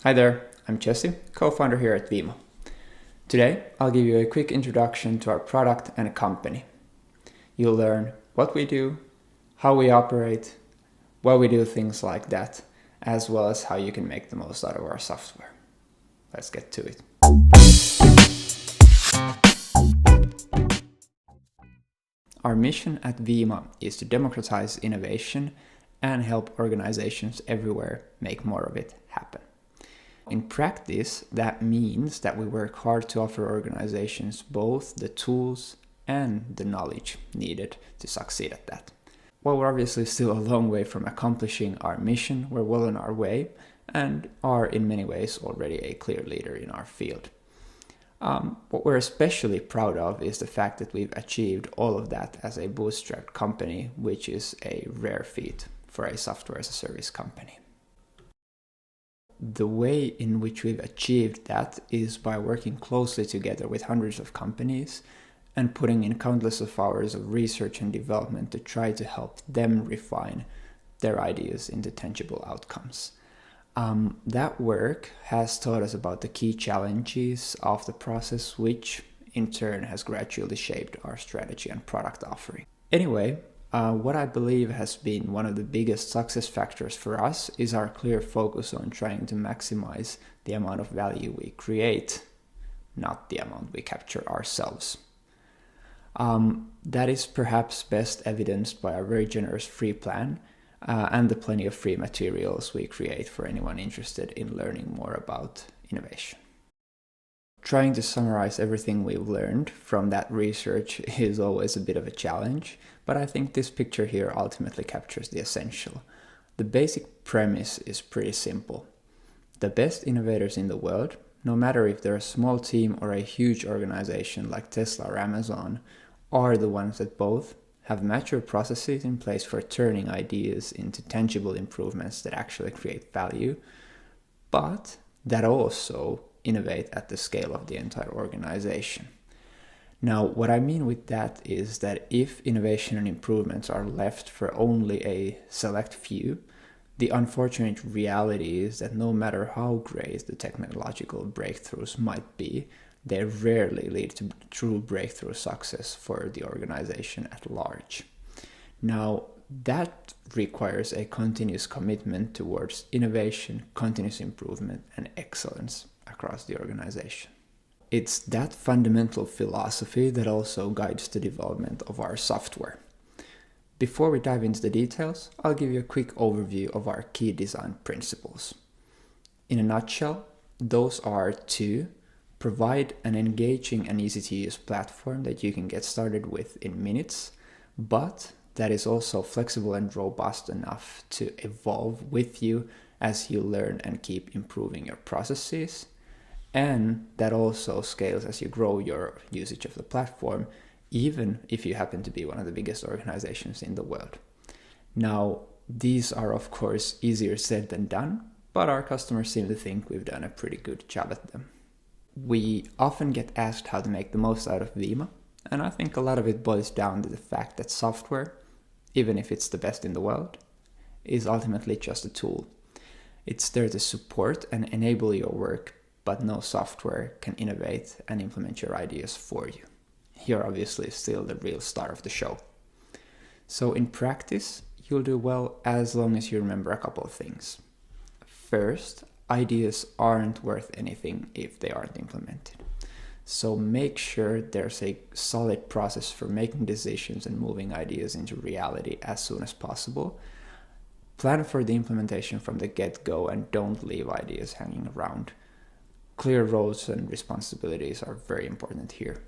Hi there, I'm Jesse, co-founder here at Viima. Today, I'll give you a quick introduction to our product and company. You'll learn what we do, how we operate, why we do things like that, as well as how you can make the most out of our software. Let's get to it. Our mission at Viima is to democratize innovation and help organizations everywhere make more of it happen. In practice, that means that we work hard to offer organizations both the tools and the knowledge needed to succeed at that. While we're obviously still a long way from accomplishing our mission, we're well on our way and are in many ways already a clear leader in our field. What we're especially proud of is the fact that we've achieved all of that as a bootstrapped company, which is a rare feat for a software as a service company. The way in which we've achieved that is by working closely together with hundreds of companies and putting in countless of hours of research and development to try to help them refine their ideas into tangible outcomes. That work has taught us about the key challenges of the process, which in turn has gradually shaped our strategy and product offering. Anyway, what I believe has been one of the biggest success factors for us is our clear focus on trying to maximize the amount of value we create, not the amount we capture ourselves. That is perhaps best evidenced by our very generous free plan and the plenty of free materials we create for anyone interested in learning more about innovation. Trying to summarize everything we've learned from that research is always a bit of a challenge, but I think this picture here ultimately captures the essential. The basic premise is pretty simple. The best innovators in the world, no matter if they're a small team or a huge organization like Tesla or Amazon, are the ones that both have mature processes in place for turning ideas into tangible improvements that actually create value, but that also innovate at the scale of the entire organization. Now, what I mean with that is that if innovation and improvements are left for only a select few, the unfortunate reality is that no matter how great the technological breakthroughs might be, they rarely lead to true breakthrough success for the organization at large. Now, that requires a continuous commitment towards innovation, continuous improvement, and excellence across the organization. It's that fundamental philosophy that also guides the development of our software. Before we dive into the details, I'll give you a quick overview of our key design principles. In a nutshell, those are to provide an engaging and easy-to-use platform that you can get started with in minutes, but that is also flexible and robust enough to evolve with you as you learn and keep improving your processes, and that also scales as you grow your usage of the platform, even if you happen to be one of the biggest organizations in the world. Now, these are of course easier said than done, but our customers seem to think we've done a pretty good job at them. We often get asked how to make the most out of Viima, and I think a lot of it boils down to the fact that software, even if it's the best in the world, is ultimately just a tool. It's there to support and enable your work, but no software can innovate and implement your ideas for you. You're obviously still the real star of the show. So in practice, you'll do well as long as you remember a couple of things. First, ideas aren't worth anything if they aren't implemented. So make sure there's a solid process for making decisions and moving ideas into reality as soon as possible. Plan for the implementation from the get-go and don't leave ideas hanging around. Clear roles and responsibilities are very important here.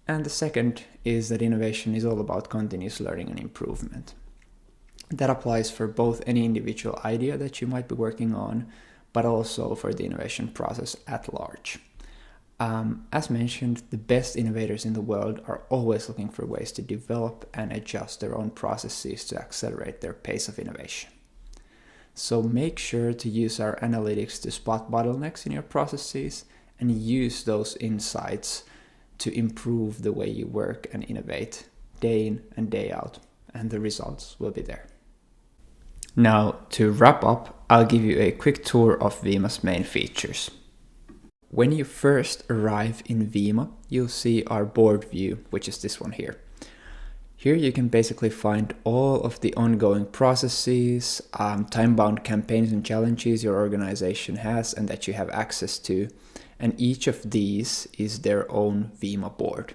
And the second is that innovation is all about continuous learning and improvement. That applies for both any individual idea that you might be working on, but also for the innovation process at large. As mentioned, the best innovators in the world are always looking for ways to develop and adjust their own processes to accelerate their pace of innovation. So make sure to use our analytics to spot bottlenecks in your processes and use those insights to improve the way you work and innovate day in and day out, and the results will be there. Now, to wrap up, I'll give you a quick tour of Viima's main features. When you first arrive in Viima, you'll see our board view, which is this one here. Here you can basically find all of the ongoing processes, time-bound campaigns and challenges your organization has and that you have access to. And each of these is their own Viima board.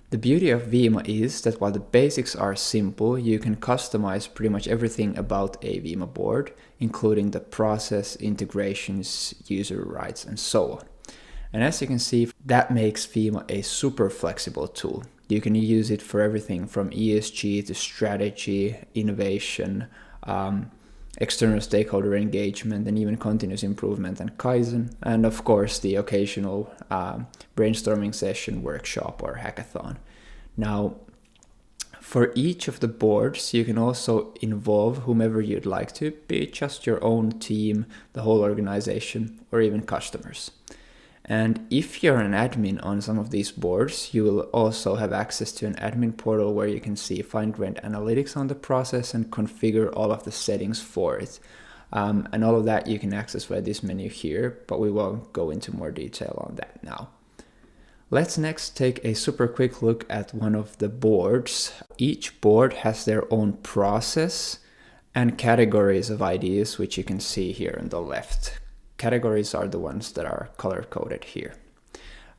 The beauty of Viima is that while the basics are simple, you can customize pretty much everything about a Viima board, including the process, integrations, user rights, and so on. And as you can see, that makes Viima a super flexible tool. You can use it for everything from ESG to strategy, innovation, external stakeholder engagement, and even continuous improvement and Kaizen, and of course the occasional brainstorming session, workshop, or hackathon. Now, for each of the boards, you can also involve whomever you'd like to, be it just your own team, the whole organization, or even customers. And if you're an admin on some of these boards, you will also have access to an admin portal where you can see fine-grained analytics on the process and configure all of the settings for it. And all of that you can access via this menu here, but we won't go into more detail on that now. Let's next take a super quick look at one of the boards. Each board has their own process and categories of ideas, which you can see here on the left. Categories are the ones that are color-coded here.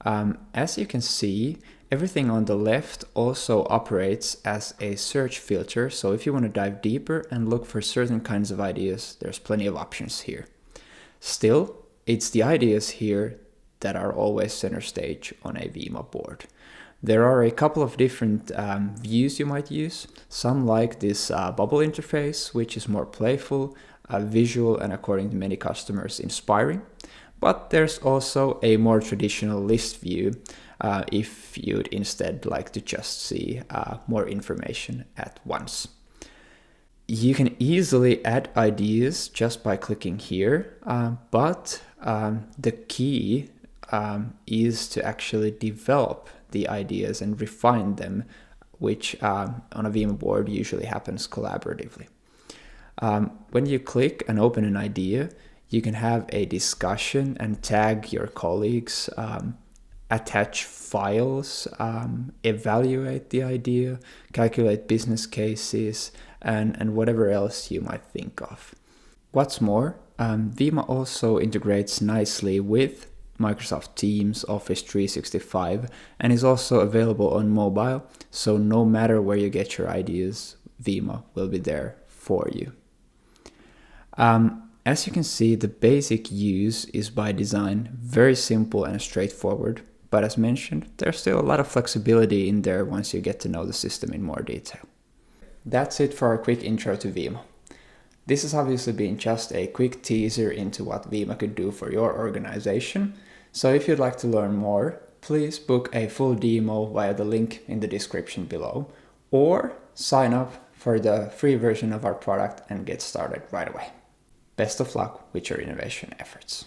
As you can see, everything on the left also operates as a search filter. So if you want to dive deeper and look for certain kinds of ideas, there's plenty of options here. Still, it's the ideas here that are always center stage on a Viima board. There are a couple of different views you might use. Some like this bubble interface, which is more playful, visual, and according to many customers, inspiring. But there's also a more traditional list view if you'd instead like to just see more information at once. You can easily add ideas just by clicking here, but the key is to actually develop the ideas and refine them, which on a Viima board usually happens collaboratively. When you click and open an idea, you can have a discussion and tag your colleagues, attach files, evaluate the idea, calculate business cases, and whatever else you might think of. What's more, Viima also integrates nicely with Microsoft Teams, Office 365, and is also available on mobile, so no matter where you get your ideas, Viima will be there for you. As you can see, the basic use is by design very simple and straightforward, but as mentioned, there's still a lot of flexibility in there once you get to know the system in more detail. That's it for our quick intro to Viima. This has obviously been just a quick teaser into what Viima could do for your organization, so if you'd like to learn more, please book a full demo via the link in the description below, or sign up for the free version of our product and get started right away. Best of luck with your innovation efforts.